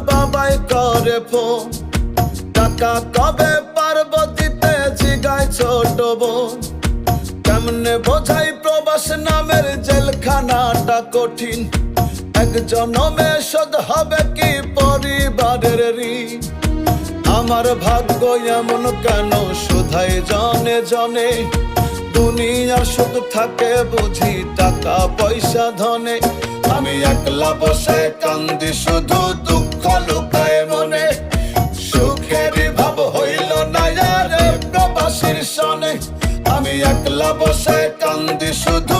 বাবাই করে ফোন, টাকা কবে পারবো দিতে জিগায় ছোট বোন। কেমনে বোঝাই প্রবাস নামের জেলখানাটা কঠিন, এক জনমে শোধ হবে কি পরিবারের ঋণ। আমার ভাগ্য এমন কেন শুধাই জনে জনে, দুনিয়ার সুখ থাকে বুঝি টাকা পয়সা ধনে। আমি একলা বসে কান্দি শুধু দুঃখ লুকায় মনে, সুখের ভাব হইল না রে প্রবাসীর সনে। আমি একলা বসে কান্দি শুধু